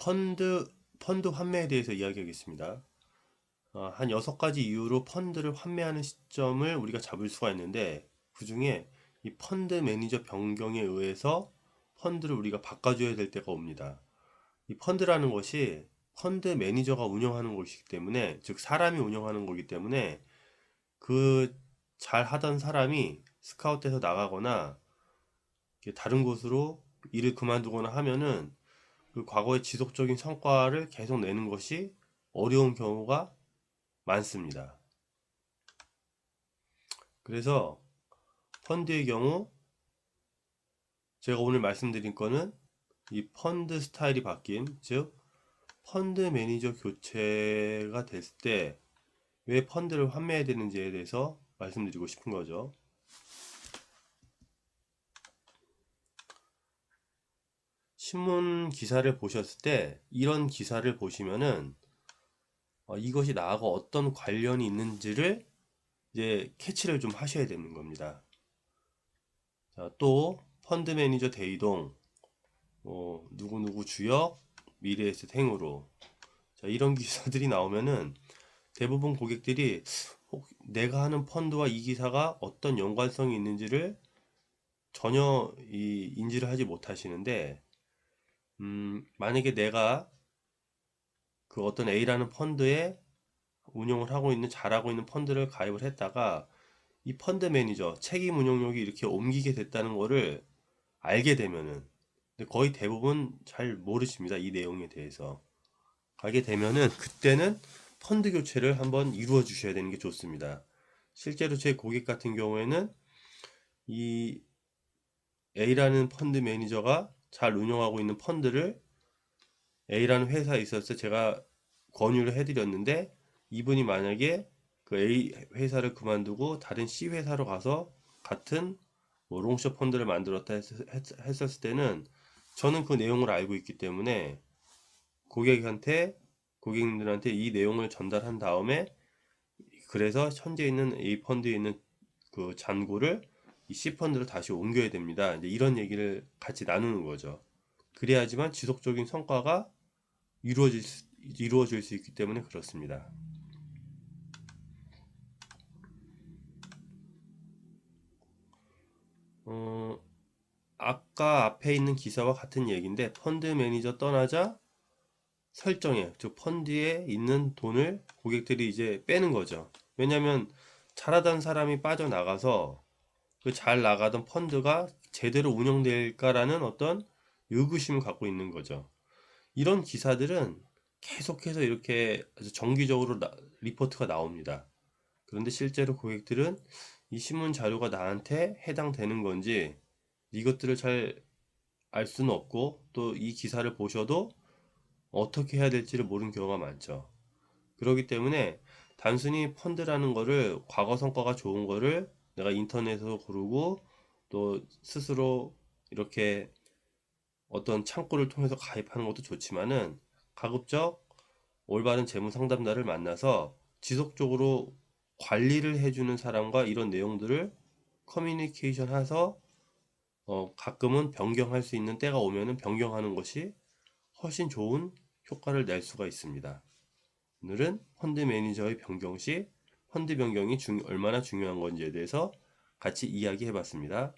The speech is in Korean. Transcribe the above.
펀드, 펀드 환매에 대해서 이야기하겠습니다. 한 6가지 이유로 펀드를 환매하는 시점을 우리가 잡을 수가 있는데, 그 중에 이 펀드 매니저 변경에 의해서 펀드를 우리가 바꿔줘야 될 때가 옵니다. 이 펀드라는 것이 펀드 매니저가 운영하는 것이기 때문에, 즉 사람이 운영하는 거기 때문에, 그 잘 하던 사람이 스카웃돼서 나가거나 다른 곳으로 일을 그만두거나 하면은 그 과거의 지속적인 성과를 계속 내는 것이 어려운 경우가 많습니다. 그래서 펀드의 경우 제가 오늘 말씀드린 거는 이 펀드 스타일이 바뀐, 즉 펀드 매니저 교체가 됐을 때 왜 펀드를 환매해야 되는지에 대해서 말씀드리고 싶은 거죠. 신문 기사를 보셨을 때 이런 기사를 보시면은 이것이 나하고 어떤 관련이 있는지를 이제 캐치를 좀 하셔야 되는 겁니다. 자, 또 펀드 매니저 대이동, 누구누구 주역, 미래에셋 행으로. 자, 이런 기사들이 나오면은 대부분 고객들이 혹 내가 하는 펀드와 이 기사가 어떤 연관성이 있는지를 전혀 인지를 하지 못하시는데, 만약에 내가 그 어떤 A라는 펀드에 운용을 하고 있는, 잘하고 있는 펀드를 가입을 했다가 이 펀드 매니저 책임 운용력이 이렇게 옮기게 됐다는 거를 알게 되면은, 근데 거의 대부분 잘 모르십니다. 이 내용에 대해서. 알게 되면은 그때는 펀드 교체를 한번 이루어 주셔야 되는 게 좋습니다. 실제로 제 고객 같은 경우에는 이 A라는 펀드 매니저가 잘 운영하고 있는 펀드를 A라는 회사에 있어서 제가 권유를 해드렸는데, 이분이 만약에 그 A 회사를 그만두고 다른 C 회사로 가서 같은 뭐 롱숏 펀드를 만들었다 했었을 때는 저는 그 내용을 알고 있기 때문에 고객님들한테 이 내용을 전달한 다음에, 그래서 현재 있는 A 펀드에 있는 그 잔고를 이 C 펀드로 다시 옮겨야 됩니다. 이제 이런 얘기를 같이 나누는 거죠. 그래야지만 지속적인 성과가 이루어질 수 있기 때문에 그렇습니다. 어, 아까 앞에 있는 기사와 같은 얘기인데, 펀드 매니저 떠나자 설정에, 즉 펀드에 있는 돈을 고객들이 이제 빼는 거죠. 왜냐면 잘하던 사람이 빠져나가서 그 잘 나가던 펀드가 제대로 운영될까라는 어떤 의구심을 갖고 있는 거죠. 이런 기사들은 계속해서 이렇게 아주 정기적으로 리포트가 나옵니다. 그런데 실제로 고객들은 이 신문 자료가 나한테 해당되는 건지 이것들을 잘 알 수는 없고, 또 이 기사를 보셔도 어떻게 해야 될지를 모르는 경우가 많죠. 그렇기 때문에 단순히 펀드라는 거를, 과거 성과가 좋은 거를 내가 인터넷에서 고르고 또 스스로 이렇게 어떤 창구를 통해서 가입하는 것도 좋지만은, 가급적 올바른 재무 상담자를 만나서 지속적으로 관리를 해주는 사람과 이런 내용들을 커뮤니케이션 해서 가끔은 변경할 수 있는 때가 오면은 변경하는 것이 훨씬 좋은 효과를 낼 수가 있습니다. 오늘은 펀드 매니저의 변경 시 펀드 변경이 얼마나 중요한 건지에 대해서 같이 이야기해 봤습니다.